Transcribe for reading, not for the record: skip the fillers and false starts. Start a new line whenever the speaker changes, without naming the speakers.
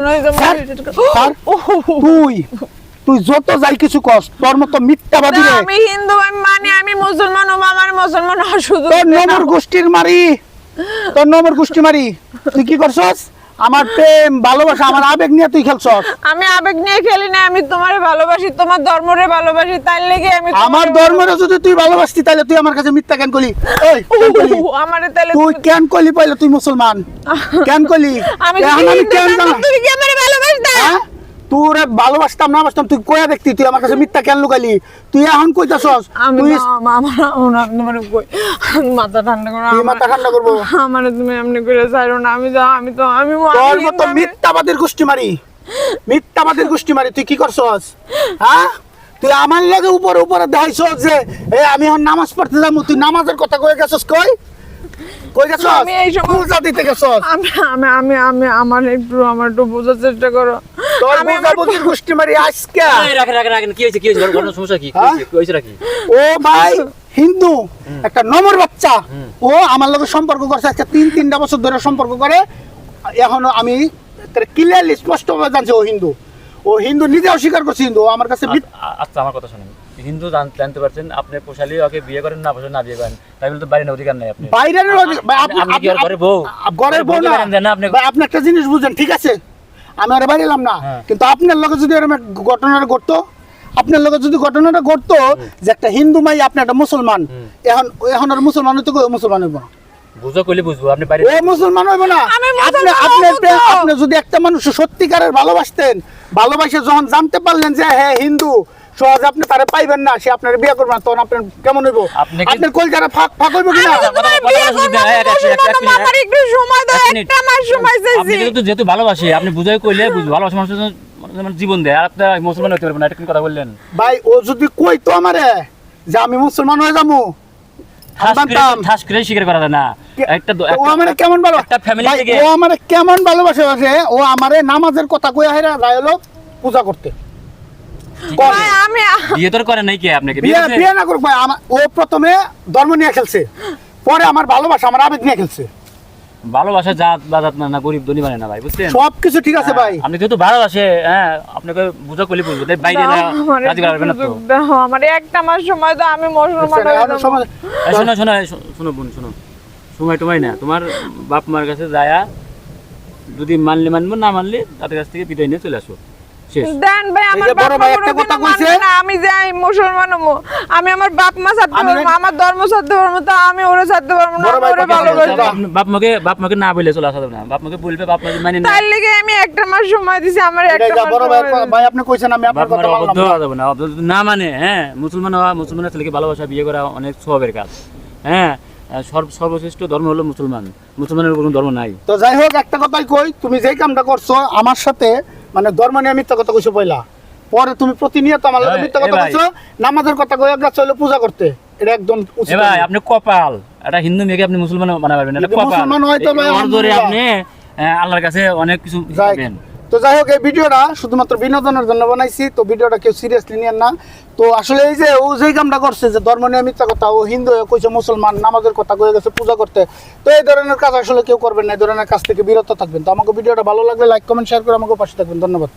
তুই তুই যত যাই কিছু কস তোর মতো মিথ্যাবাদী রে।
আমি হিন্দু, আমি মানে আমি মুসলমান, ও আমার মুসলমান শুধু
তোর নম্বর গোষ্ঠীর মারি, তোর নম্বর গোষ্ঠী মারি। তুই কি করছস? আমার প্রেম ভালোবাসা আমার আবেগ নিয়ে তুই খেলছস।
আমি আবেগ নিয়ে খেলি না, আমি তোমারে ভালোবাসি, তোমার ধর্মরে ভালোবাসি, তাই লেগে আমি
আমার ধর্মরে যদি তুই ভালোবাসতি তাহলে তুই আমার কাছে মিথ্যা কেন কইলি? এই কেন কইলি?
আমারে তাহলে
তুই কেন কইলি পয়লা তুই মুসলমান? কেন কইলি?
আমি
এখন আমি কেন জানা?
তুমি কি আমারে ভালোবাসতা?
হ্যাঁ? তোরে ভালোবাসতাম না বাসতাম তুই কইয়া দেখতি, তুই আমার কাছে মিথ্যা কেন লুকাইলি? তুই এখন কইতাছস
আমি
তুই
আমার কই মাথা ঠান্ডা করো,
তুই মাথা ঠান্ডা করবো।
আমারে তুমি এমনি করে ছাড়ো না, আমি
তোর মতো মিথ্যাবাদীর গোষ্ঠী মারি, মিথ্যাবাদীর গোষ্ঠী মারি। তুই কি করছস? হ্যাঁ, তুই আমার লগে উপরে উপরে দেখাইছস যে আমি এখন নামাজ পড়তে যাবো, তুই নামাজের কথা কয়ে গেছস। কই কই গেছস?
আমি এই সময়
পূজা দিতে গেছস।
আমি আমি আমি আমি আমার একটু বোঝার চেষ্টা করো।
তোর বুঝাবুঝির গোষ্ঠী মারি আজকে।
রাখেন কি হয়েছে, কি হয়েছে, কোনো সমস্যা কি হয়েছে নাকি?
ও ভাই হিন্দু একটা নম্বর বাচ্চা, ও আমার লগে সম্পর্ক করছে আজকে 3-3টা বছর ধরে সম্পর্ক করে। এখনো আমি ক্লিয়ারলি স্পষ্টভাবে জানছি ও হিন্দু। ও হিন্দু নিজে অস্বীকার করছে হিন্দু। ও আমার কাছে
আচ্ছা আমার কথা শুনুন, হিন্দু জানতে পারছেন, আপনি পোষালি ওকে বিয়ে করেন না পোষালি না বিয়ে করেন, তাই বলে তো বাইরের অধিকার নাই। আপনি
বাইরের
আপনি কি আর ঘরে বউ?
ঘরের বউ না। আপনি একটা জিনিস বুঝেন, ঠিক আছে আমি আর বাইরে এলাম না, কিন্তু আপনার লগে যদি এরকম ঘটনাটা ঘটতো, আপনার লগে যদি ঘটনাটা ঘটতো যে একটা হিন্দু মাই আপনি একটা মুসলমান, এখন আর মুসলমান হইতো, মুসলমান হইব না।
বুঝো কইলে বুঝবো, আপনি বাইরে
ও মুসলমান হইব না। আপনি যদি একটা মানুষ সত্যিকারের ভালোবাসতেন, ভালোবাসে যখন জানতে পারলেন যে হ্যাঁ হিন্দু, সহজে আপনি তারে পাইবেন না, সে আপনার বিয়ে করবেন না, তখন আপনার কেমন হইব? আপনার কলজারা ফাঁক হইব কিনা?
যেহেতু ভালোবাসি আপনি বুঝাই কইলে বুঝবো, ভালোবাসা মানুষ জীবন দেয়, আর আপনি মুসলমান হতে পারবেন না, এটা কোন কথা বললেন
ভাই? ও যদি কইতো আমারে যে আমি মুসলমান হয়ে যাবো,
ঠাস করে স্বীকার করা যায় না।
ও আমারে কেমন ভালো
একটা ফ্যামিলি থেকে
ও আমারে কেমন ভালোবাসে, ও আমারে নামাজের কথা কইয়া হেরা যায় হলো পূজা করতে।
বিয়ে তোর করে নাই কে আপনাকে?
বিয়ে না করুক ভাই, ও প্রথমে ধর্ম নিয়ে খেলছে, পরে আমার ভালোবাসা আমার আবেগ নিয়ে খেলছে।
ভালোবাসা জাত বাজাত না, গরিব ধনী মানে না ভাই, বুঝছেন?
সবকিছু ঠিক আছে ভাই,
আপনি যেহেতু ভালোবাসে, হ্যাঁ আপনাকে বুঝা করলে বুঝবো, তাই বাইরে না রাজি করবেন না তো।
আমার একটা মাস সময় তো আমি মুসলমান হয়ে যাব।
শোনো শোনো শোনো বোন, শোনো, সময় টময় না, তোমার বাপ মার কাছে যায়া যদি মানলে মানবো, না মানলে তাদের কাছ থেকে বিদায় নিয়ে চলে আসো।
দেন ভাই, আমার
বড় ভাই একটা কথা কইছে
না, আমি যাই মুসলমান হবো, আমি আমার বাপ মা ছাড়তে পারবো, আমার ধর্ম ছাড়তে পারবো, তো আমি ওরে ছাড়তে পারবো না। ওরে ভালোবাসি,
বাপ মাকে না বলে চলে আসা যাবে না, বাপ মাকে বলবে, বাপ মাকে মানে না।
তাই লাগি আমি একটা মাস সময় দিছি, আমার একটা মাস
বড় ভাই আপনি কইছেন, আমি আপনার কথা মানলাম
না। না মানে হ্যাঁ, মুসলমান হওয়া, মুসলমানের ছেলেকে ভালোবাসা, বিয়ে করা অনেক সওয়াবের কাজ। হ্যাঁ, সর্বশ্রেষ্ঠ ধর্ম হলো মুসলমান, মুসলমানের কোনো ধর্ম নাই।
তো যাই হোক, একটা কথাই কই, তুমি যেই কামটা করছো আমার সাথে, মানে ধর্ম নিয়ে মিথ্যা কথা কইছো পয়লা, পরে তুমি প্রতিনিয়ত আমার লগে মিথ্যা কথা কইছো, নামাজের কথা কইয়া গেছো হলো পূজা করতে। এটা একদম উচিত
ভাই। আপনি কপাল, এটা হিন্দু মেয়েকে আপনি মুসলমান বানাতে পারবেন, এটা কপাল।
মুসলমান হয়তো ভাই
আপনি আল্লাহর কাছে অনেক কিছু পাবেন।
তো যাই হোক, এই ভিডিওটা শুধুমাত্র বিনোদনের জন্য বানাইছি, তো ভিডিওটা কেউ সিরিয়াসলি নিয়েন না। তো আসলে এই যে ও যেই কামটা করছে, যে ধর্ম নিয়ে মিথ্যা কথা, ও হিন্দু হয়ে কইছে মুসলমান, নামাজের কথা কয়ে গেছে পূজা করতে, তো এই ধরনের কাজ আসলে কেউ করবেন না, এই ধরনের কাজ থেকে বিরত থাকবেন। তো আমাকে ভিডিওটা ভালো লাগলে লাইক কমেন্ট শেয়ার করে আমাকে পাশে থাকবেন। ধন্যবাদ।